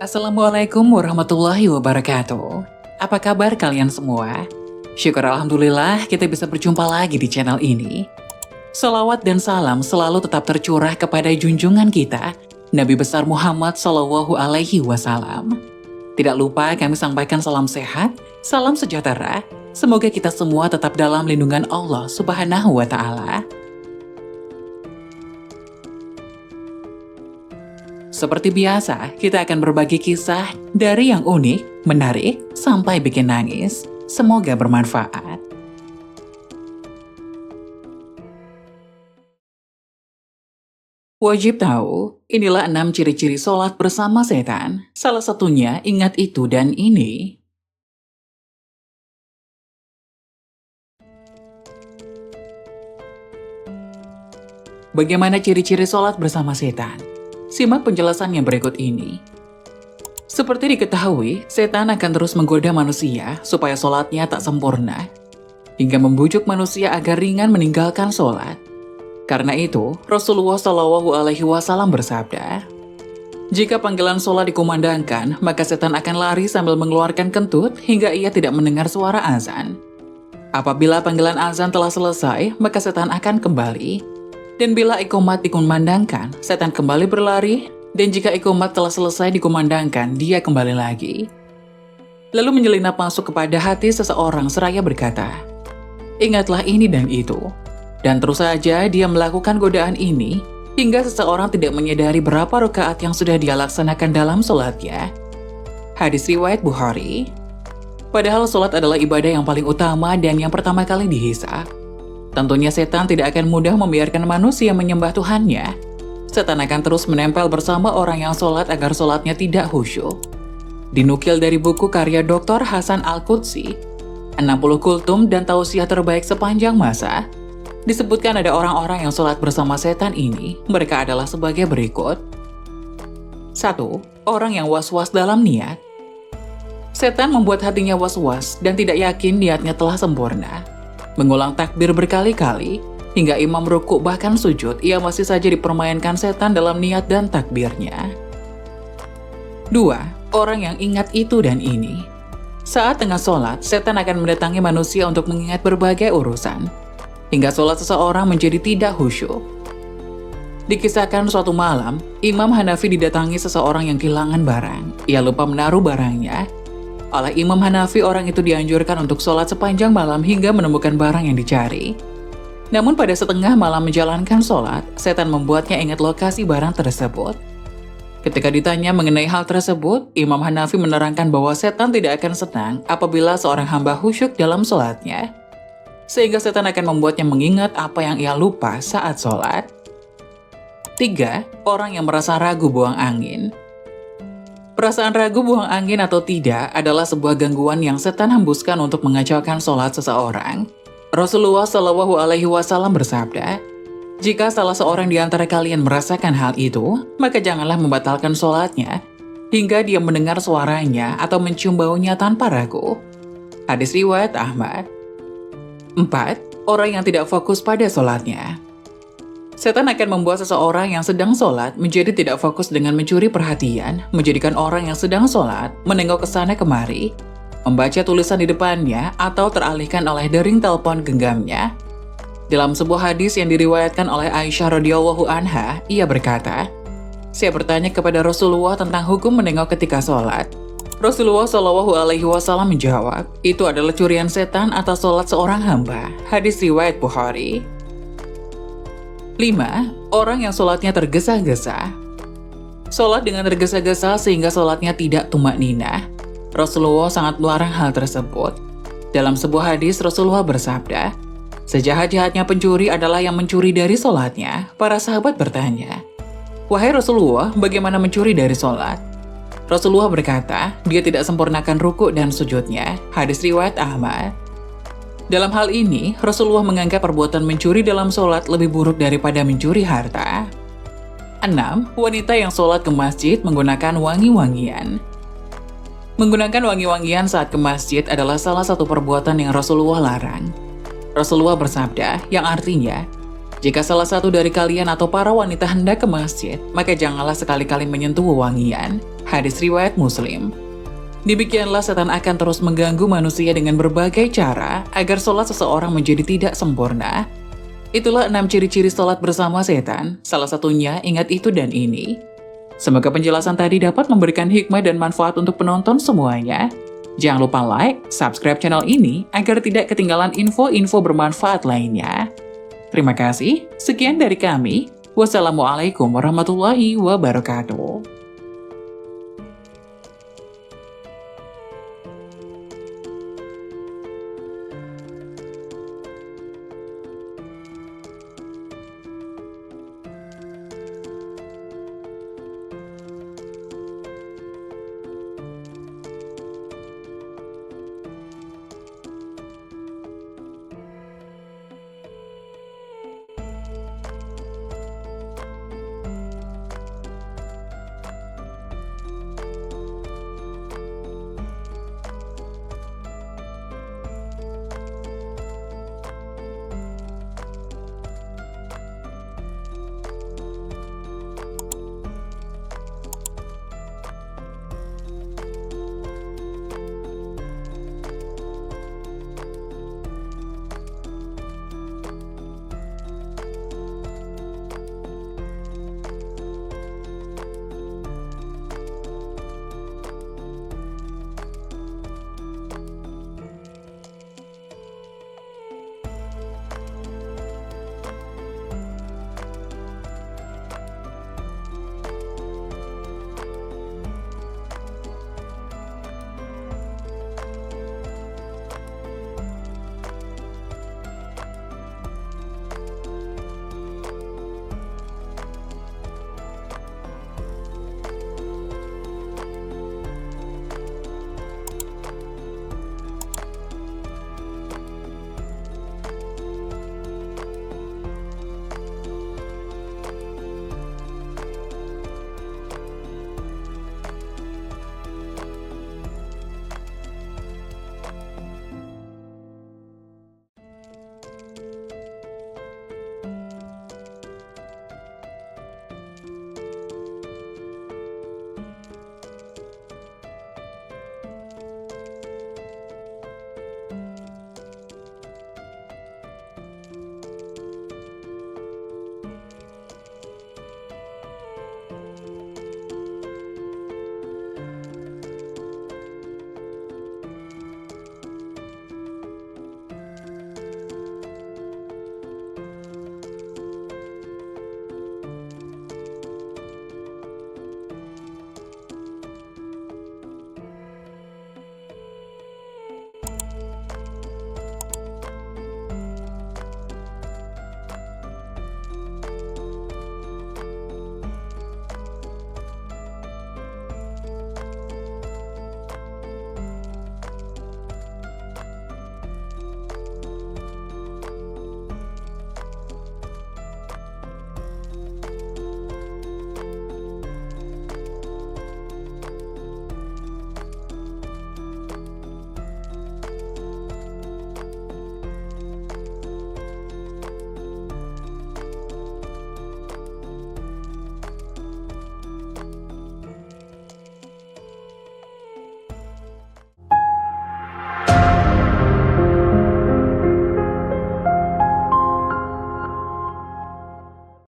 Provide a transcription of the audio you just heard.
Assalamualaikum warahmatullahi wabarakatuh. Apa kabar kalian semua? Syukur Alhamdulillah kita bisa berjumpa lagi di channel ini. Salawat dan salam selalu tetap tercurah kepada junjungan kita, Nabi besar Muhammad Shallallahu Alaihi Wasallam. Tidak lupa kami sampaikan salam sehat, salam sejahtera. Semoga kita semua tetap dalam lindungan Allah Subhanahu wa Ta'ala. Seperti biasa, kita akan berbagi kisah dari yang unik, menarik, sampai bikin nangis. Semoga bermanfaat. Wajib tahu, inilah 6 ciri-ciri sholat bersama setan. Salah satunya ingat itu dan ini. Bagaimana ciri-ciri sholat bersama setan? Simak penjelasan yang berikut ini. Seperti diketahui, setan akan terus menggoda manusia supaya sholatnya tak sempurna, hingga membujuk manusia agar ringan meninggalkan sholat. Karena itu, Rasulullah Shallallahu Alaihi Wasallam bersabda, jika panggilan sholat dikumandangkan, maka setan akan lari sambil mengeluarkan kentut hingga ia tidak mendengar suara azan. Apabila panggilan azan telah selesai, maka setan akan kembali. Dan bila iqomat dikumandangkan, setan kembali berlari, dan jika iqomat telah selesai dikumandangkan, dia kembali lagi. Lalu menyelinap masuk kepada hati seseorang seraya berkata, ingatlah ini dan itu. Dan terus saja dia melakukan godaan ini, hingga seseorang tidak menyadari berapa rakaat yang sudah dia laksanakan dalam sholatnya. Hadis riwayat Bukhari. Padahal sholat adalah ibadah yang paling utama dan yang pertama kali dihisab. Tentunya setan tidak akan mudah membiarkan manusia menyembah Tuhannya. Setan akan terus menempel bersama orang yang sholat agar sholatnya tidak khusyuk. Dinukil dari buku karya Dr. Hasan Al-Qudsi, 60 kultum dan tausiah terbaik sepanjang masa, disebutkan ada orang-orang yang sholat bersama setan ini, mereka adalah sebagai berikut. 1. Orang yang was-was dalam niat. Setan membuat hatinya was-was dan tidak yakin niatnya telah sempurna. Mengulang takbir berkali-kali, hingga imam rukuk bahkan sujud, ia masih saja dipermainkan setan dalam niat dan takbirnya. 2. Orang yang ingat itu dan ini. Saat tengah sholat, setan akan mendatangi manusia untuk mengingat berbagai urusan, hingga sholat seseorang menjadi tidak khusyuk. Dikisahkan suatu malam, Imam Hanafi didatangi seseorang yang kehilangan barang. Ia lupa menaruh barangnya. Oleh Imam Hanafi, orang itu dianjurkan untuk sholat sepanjang malam hingga menemukan barang yang dicari. Namun pada setengah malam menjalankan sholat, setan membuatnya ingat lokasi barang tersebut. Ketika ditanya mengenai hal tersebut, Imam Hanafi menerangkan bahwa setan tidak akan senang apabila seorang hamba khusyuk dalam sholatnya, sehingga setan akan membuatnya mengingat apa yang ia lupa saat sholat. 3. Orang yang merasa ragu buang angin. Perasaan ragu buang angin atau tidak adalah sebuah gangguan yang setan hembuskan untuk mengacaukan sholat seseorang. Rasulullah Shallallahu Alaihi Wasallam bersabda, jika salah seorang di antara kalian merasakan hal itu, maka janganlah membatalkan sholatnya hingga dia mendengar suaranya atau mencium baunya tanpa ragu. Hadis riwayat Ahmad. 4. Orang yang tidak fokus pada sholatnya. Setan akan membuat seseorang yang sedang sholat menjadi tidak fokus dengan mencuri perhatian, menjadikan orang yang sedang sholat menengok ke sana kemari, membaca tulisan di depannya, atau teralihkan oleh dering telepon genggamnya. Dalam sebuah hadis yang diriwayatkan oleh Aisyah radhiyallahu anha, ia berkata, saya bertanya kepada Rasulullah tentang hukum menengok ketika sholat. Rasulullah Shallallahu Alaihi Wasallam menjawab, itu adalah curian setan atas sholat seorang hamba. Hadis riwayat Bukhari. 5. Orang yang sholatnya tergesa-gesa. Sholat dengan tergesa-gesa sehingga sholatnya tidak tumak ninah. Rasulullah sangat melarang hal tersebut. Dalam sebuah hadis, Rasulullah bersabda, sejahat-jahatnya pencuri adalah yang mencuri dari sholatnya. Para sahabat bertanya, wahai Rasulullah, bagaimana mencuri dari sholat? Rasulullah berkata, dia tidak sempurnakan rukuk dan sujudnya. Hadis riwayat Ahmad. Dalam hal ini, Rasulullah menganggap perbuatan mencuri dalam sholat lebih buruk daripada mencuri harta. 6. Wanita yang sholat ke masjid menggunakan wangi-wangian. Menggunakan wangi-wangian saat ke masjid adalah salah satu perbuatan yang Rasulullah larang. Rasulullah bersabda, yang artinya, Jika salah satu dari kalian atau para wanita hendak ke masjid, maka janganlah sekali-kali menyentuh wewangian. Hadis riwayat Muslim. Demikianlah setan akan terus mengganggu manusia dengan berbagai cara agar sholat seseorang menjadi tidak sempurna. Itulah 6 ciri-ciri sholat bersama setan, salah satunya ingat itu dan ini. Semoga penjelasan tadi dapat memberikan hikmah dan manfaat untuk penonton semuanya. Jangan lupa like, subscribe channel ini agar tidak ketinggalan info-info bermanfaat lainnya. Terima kasih, sekian dari kami. Wassalamualaikum warahmatullahi wabarakatuh.